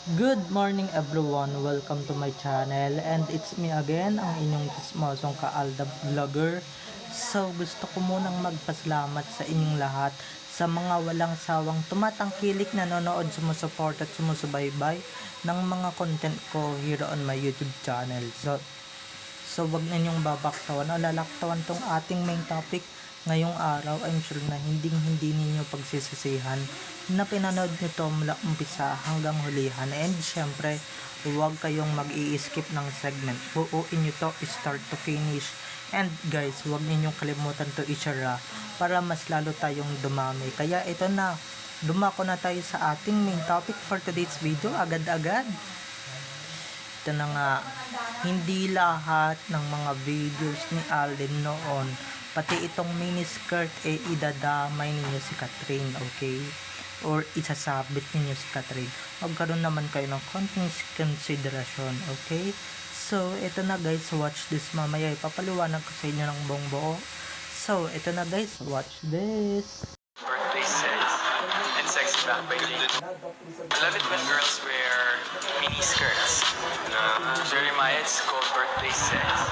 Good morning everyone, welcome to my channel and it's me again, ang inyong chismosong ka-Alda Vlogger. So gusto ko munang magpasalamat sa inyong lahat sa mga walang sawang tumatangkilik, nanonood, sumusuport at sumusubaybay ng mga content ko here on my YouTube channel. So wag ninyong babaktawan o lalaktawan tong ating main topic ngayong araw. I'm sure na hindi ninyo pagsisisihan na pinanood nyo to mula umpisa hanggang hulihan. And syempre, huwag kayong mag-i-skip ng segment. Buuin nyo to start to finish. And guys, huwag ninyong kalimutan to i-share para mas lalo tayong dumami. Kaya ito na, dumako na tayo sa ating main topic for today's video agad-agad. Ito na nga, hindi lahat ng mga videos ni Alden noon, pati itong miniskirt, idadamay ninyo si Catherine, okay? Or isasabit ninyo si Catherine. Magkaroon naman kayo ng konting consideration, okay? So, ito na guys, watch this mamaya. Ipapaliwanag ko sa inyo ng buong buo. So, ito na guys, watch this. Birthday says, and sexy back by Jane. I love it when girls wear mini skirts. Jeremiah, it's called birthday says,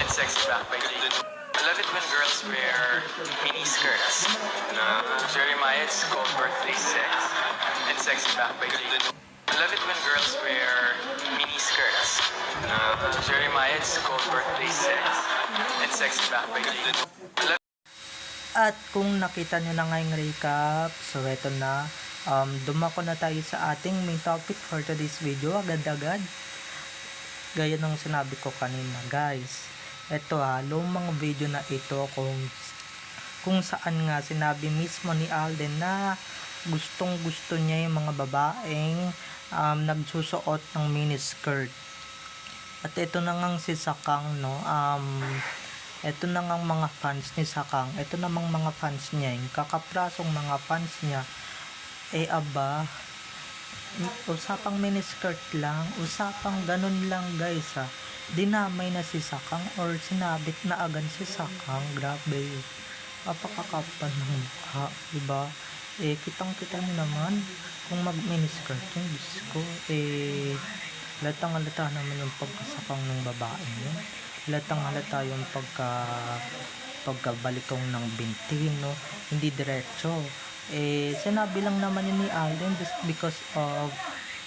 and sexy back by Jane. I love it when girls wear mini skirts. Jeremiah, it's called birthday says, and sexy back by Jane. I love it when girls wear mini skirts. Jeremiah, it's called birthday says, and sexy back by Jane. At kung nakita nyo na ngayong recap, so eto na, dumako na tayo sa ating main topic for today's video agad-agad. Gaya ng sinabi ko kanina guys, eto lumang video na ito kung saan nga sinabi mismo ni Alden na gustong gusto niya yung mga babaeng nagsusuot ng miniskirt. At ito na ngang si Sakang, no, ito na ngang mga fans ni Sakang, ito namang mga fans niya, yung kakaprasong mga fans niya, aba, usapang miniskirt lang, usapang ganun lang guys dinamay na si Sakang or sinabit na agad si Sakang. Grabe, apakakapal ng mukha, diba? Kitang kita nyo naman kung mag miniskirt yung Diyos ko, latang halata naman yung pagkasakang ng babae yun. Latang halata yung pagkabalikong ng binti, no? Hindi diretso. Sinabi lang naman yun ni Alden just because of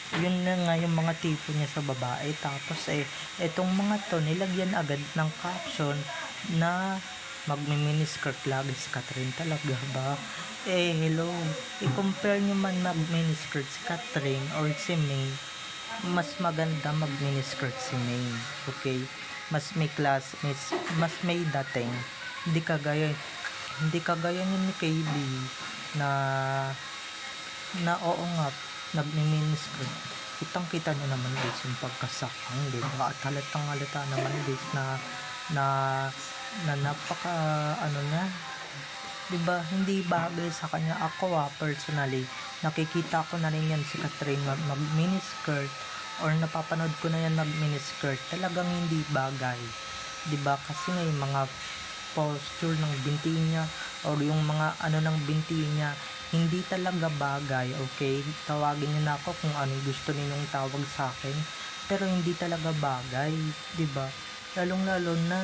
yun na nga yung mga tipo niya sa babae. Tapos etong mga to nilagyan agad ng caption na magmi-miniskirt lagi si Catherine. Talaga ba? Hello, i-compare nyo man mag-miniskirt si Catherine or si May, mas maganda mag-miniskirt si May, okay? Mas may class, mas may dating. Hindi kagaya yun ni KB na oo nga, nagmi-miniskirt. Kitang-kita nyo naman guys yung pagkasakang, di ba? At halatang halata naman guys na napaka niya, di ba? Hindi bagay sa kanya. Ako personally, nakikita ko na rin yan si Catherine mag-miniskirt or napapanood ko na yan mag-miniskirt. Talagang hindi bagay, di ba? Kasi nga yung mga posture ng binti niya or yung mga ng binti niya, hindi talaga bagay, okay? Tawagin niyo na ako kung ano gusto ninyong tawag sa akin, pero hindi talaga bagay, di ba? Lalong-lalo na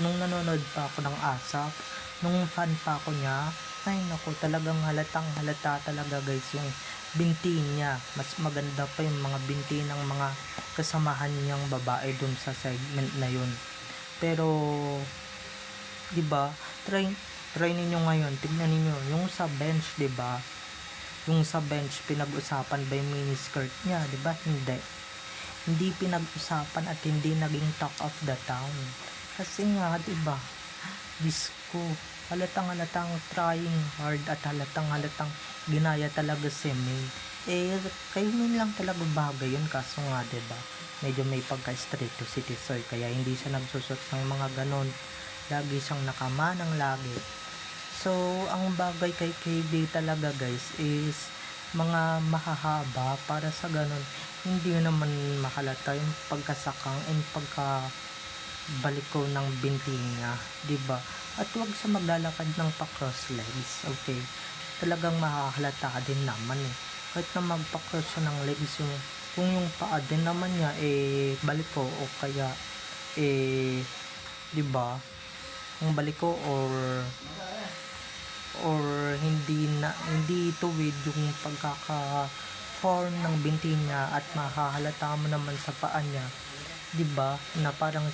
nung nanonood pa ako ng ASAP, nung fan pa ako niya, ay naku, talagang halatang halata talaga guys yung binti niya. Mas maganda pa yung mga binti ng mga kasamahan niyang babae dun sa segment na yun. Pero di ba, try ninyo ngayon, tignan niyo yung sa bench, di ba? Yung sa bench pinag-usapan ba yung miniskirt niya, di ba? Hindi pinag-usapan at hindi naging talk of the town. Kasi nga, di ba? Disco, halatang trying hard at halatang ginaya talaga si May. Kayo lang talaga bagay yun, kaso nga, di ba? Medyo may pagka-straight to city soy, kaya hindi siya nagsusot ng mga ganon. Lagi siyang nakamanang lagi. So, ang bagay kay KB talaga guys is mga mahahaba para sa ganun. Hindi naman mahalata yung pagkasakang and pagkabaliko ng binti niya, diba? At huwag sa maglalakad ng pa-cross legs, okay? Talagang mahahalata din naman kahit na magpa-cross siya ng legs yung kung yung paa din naman niya baliko o kaya di ba kung baliko or hindi tuwid yung pagkaka-form ng binti niya at mahahalata mo naman sa paa niya, di ba, na parang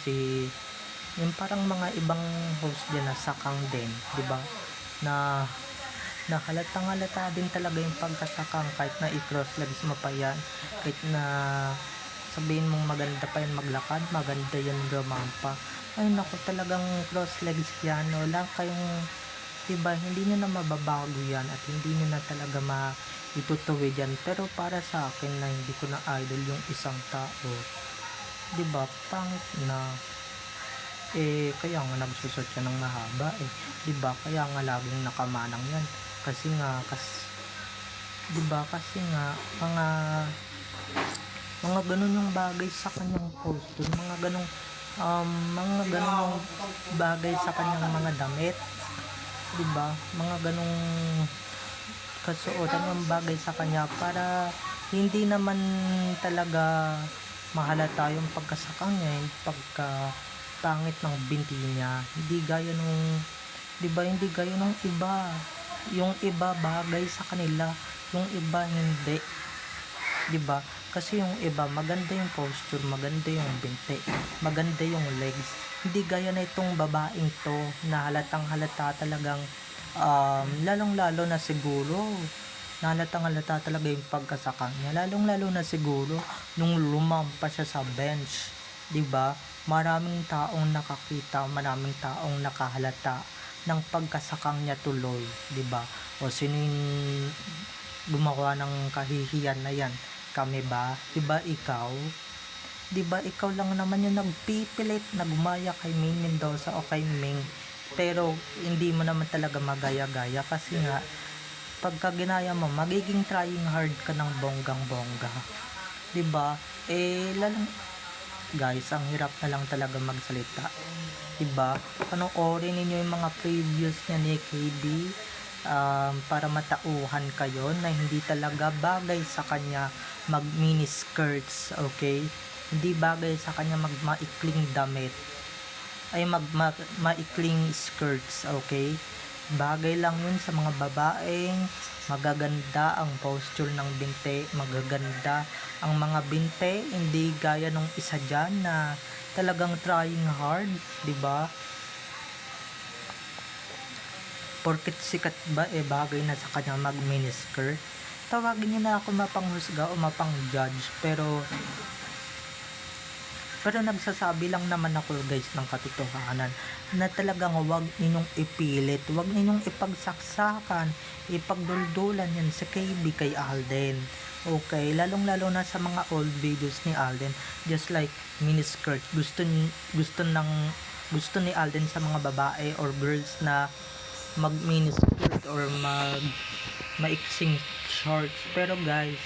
yung parang mga ibang host din na sakang din, di ba, na halatang-halata din talaga yung pagkasakang kahit na i-cross legs mo pa yan, kahit na sabihin mong maganda pa yan maglakad, maganda yan rumampa, ay naku, talagang cross legs yan, wala kayong, diba, hindi nyo na mababago yan at hindi nyo na talaga maitutuwid yan. Pero para sa akin na hindi ko na idol yung isang tao, diba, pangit na, kaya nga nagsusot siya ng mahaba, diba, kaya nga laging nakamanang yan, kasi nga diba, kasi nga mga ganun yung bagay sa kanyang posture, mga ganung yung bagay sa kanyang mga damit, diba, mga ganung kasuotan yung bagay sa kanya para hindi naman talaga mahalata yung pagkasakang niya, yung pagkapangit ng binti niya, hindi gaya nung, diba, hindi gaya nung iba, yung iba bagay sa kanila, yung iba hindi, diba, kasi yung iba maganda yung posture, maganda yung binti, maganda yung legs, hindi gaya na itong babaeng to na halatang halata talagang lalong lalo na siguro halatang halata talaga yung pagkasakang niya, lalong lalo na siguro nung lumampa siya sa bench, diba, maraming taong nakakita, maraming taong nakahalata ng pagkasakang niya tuloy, diba, o sino yung gumawa ng kahihiyan na yan, kami ba? Diba ikaw? Diba ikaw lang naman yung nagpipilit na gumaya kay Maine Mendoza o kay Ming, pero hindi mo naman talaga magaya-gaya kasi nga pagka ginaya mo magiging trying hard ka ng bonggang-bongga, diba, lalang guys, ang hirap na lang talaga magsalita, diba, panoorin ninyo yung mga previous niya ni KB para matauhan kayo na hindi talaga bagay sa kanya mag mini skirts, okay, hindi bagay sa kanya mag maikling damit, ay maikling skirts, okay, bagay lang yun sa mga babaeng magaganda ang posture ng binte, magaganda ang mga binte, hindi gaya nung isa dyan na talagang trying hard, diba, porket sikat ba bagay na sa kanya mag miniskirt, tawagin niyo na ako mapanghusga o mapang-judge, pero nagsasabi lang naman ako guys ng katotohanan na talagang wag ninyong ipilit, wag ninyong ipagsaksakan, ipagduldulan yan sa KB kay Alden, okay, lalong lalo na sa mga old videos ni Alden, just like miniskirt, gusto ni Alden sa mga babae or girls na mag miniskirt or maiksing shorts, pero guys,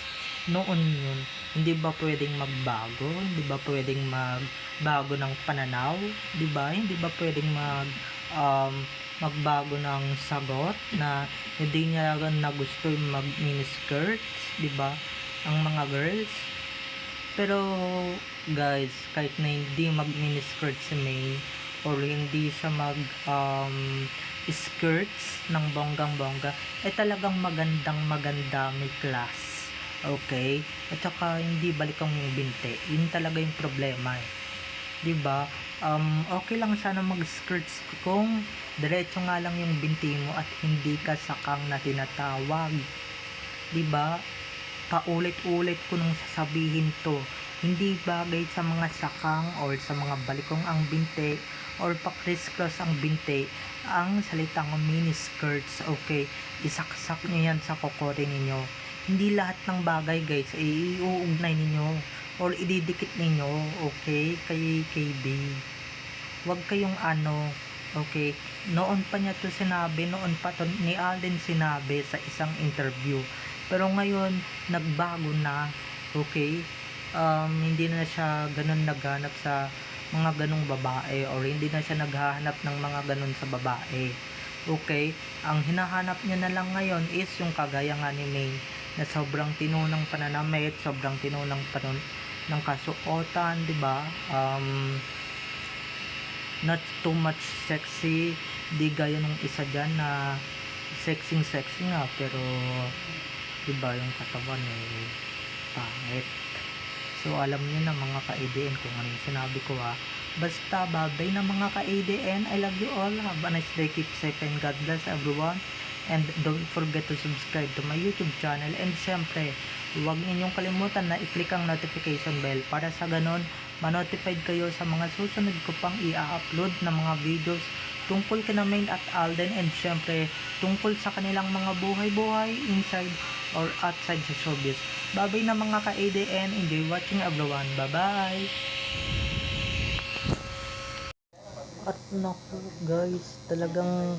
noon yun, hindi ba pwedeng magbago, hindi ba pwedeng magbago ng pananaw, di ba, hindi ba pwedeng magbago ng sagot na hindi niya na gusto mag miniskirts, di ba, ang mga girls, pero guys, kahit na hindi mag miniskirt si May or hindi siya mag skirts ng bonggang-bongga, talagang maganda, may class, okay, at saka hindi balikang yung binte, yun talaga yung problema, diba, okay lang sana mag-skirts kung diretso nga lang yung binti mo at hindi ka sakang na tinatawag, diba, paulit-ulit ko nung sasabihin to, hindi bagay sa mga sakang or sa mga balikong ang binte or pa-criss-cross ang binte ang salitang mini skirts, okay, isaksak nyo yan sa kokote ninyo, hindi lahat ng bagay guys ay iuugnay ninyo or ididikit ninyo, okay, kay KB, wag kayong okay, noon pa niya to sinabi, noon pa to ni Alden sinabi sa isang interview, pero ngayon nagbago na, okay, hindi na siya ganun naghanap sa mga ganung babae or hindi na siya naghahanap ng mga ganun sa babae, okay, ang hinahanap niya na lang ngayon is yung kagaya nga ni May na sobrang tino ng pananamit, sobrang tino ng ng kasuotan, di ba? Not too much sexy, di gaya nung isa dyan na sexy nga, pero di ba yung katawan pangit. So alam niyo na mga ka-ADN kung ano yung sinabi ko Basta babay na mga ka-ADN. I love you all. Have a nice day. Keep safe and God bless everyone. And don't forget to subscribe to my YouTube channel. And syempre, huwag ninyong kalimutan na i-click ang notification bell para sa ganon ma-notified kayo sa mga susunod ko pang i-upload na mga videos tungkol kina Main at Alden, and syempre tungkol sa kanilang mga buhay-buhay inside or outside sa showbiz. Babay na mga ka-ADN. Enjoy watching everyone. Bye-bye! At naku guys, talagang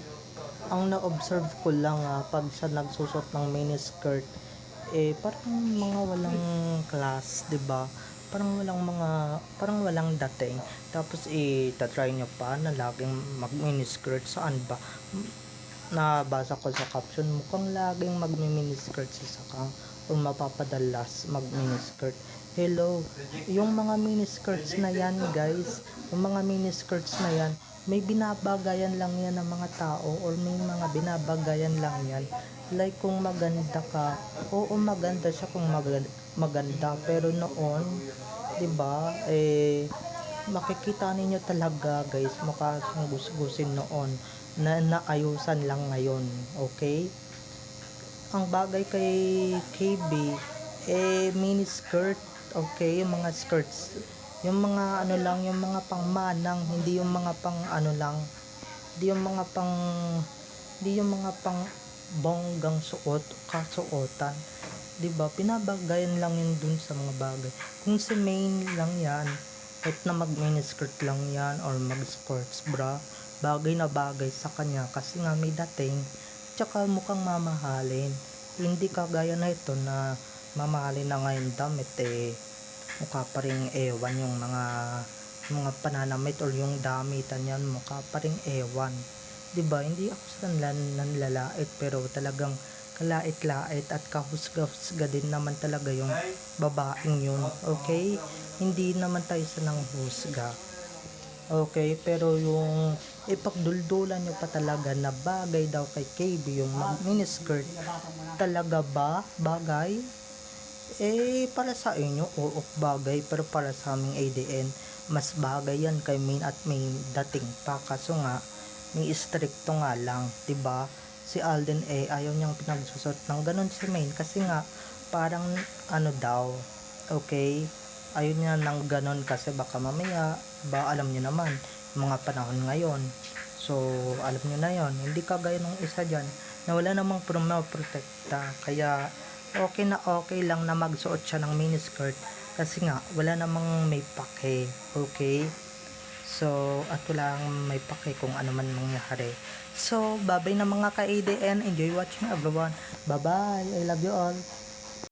ang na-observe ko lang pag siya nagsusot ng miniskirt, parang mga walang class, 'di ba? Parang walang dating. Tapos tatry nyo pa na laging mag-miniskirt. Saan ba? Nabasa ko sa caption, mukhang laging mag-miniskirt si Sakang o mapapadalas mag-miniskirt. Hello, yung mga miniskirts na yan guys, yung mga miniskirts na yan, may binabagayan lang yan ng mga tao, or may mga binabagayan lang yan. Like kung maganda ka, oo maganda siya kung maganda, pero noon, 'di ba? Makikita ninyo talaga guys, mukha siyang gusgusin noon na naayusan lang ngayon, okay? Ang bagay kay KB, mini skirt, okay? Yung mga skirts, yung mga ano lang, yung mga pangmanang, hindi yung mga pang ano lang, hindi yung mga pang bonggang suot, kasuotan, 'di ba? Pinabagayan lang yun dun sa mga bagay. Kung si Main lang yan, kahit na mag miniskirt lang yan or mag sports bra, bagay na bagay sa kanya kasi nga may dating, tsaka mukhang mamahalin. Hindi kagaya na ito na mamahalin na ngayon damit, mukha pa rin ewan yung mga pananamit or yung damitan yan, mukha pa rin ewan. 'Di ba? Hindi ako sa nanlalait, pero talagang kalait-lait at kahusga-husga din naman talaga yung babaeng yun, okay? Hindi naman tayo sa nanghusga, okay? Pero yung ipagduldulan nyo pa talaga na bagay daw kay KB yung miniskirt, talaga ba bagay? Para sa inyo, oo bagay, pero para sa aming ADN, mas bagay yan kay Main at Main dating pa, kaso nga may stricto nga lang, 'di ba? Si Alden ayaw niyang pinagsusot ng ganun si Main kasi nga parang ano daw, okay? Ayaw niya ng ganun kasi baka mamaya, alam niyo naman mga panahon ngayon, so alam niyo na yon, hindi kagaya nung isa dyan na wala namang protekta, kaya okay lang na magsuot siya ng miniskirt kasi nga wala namang may pake, okay? So, at walang may pake kung ano man mangyari. So, babay na mga ka-ADN. Enjoy watching everyone. Bye-bye. I love you all.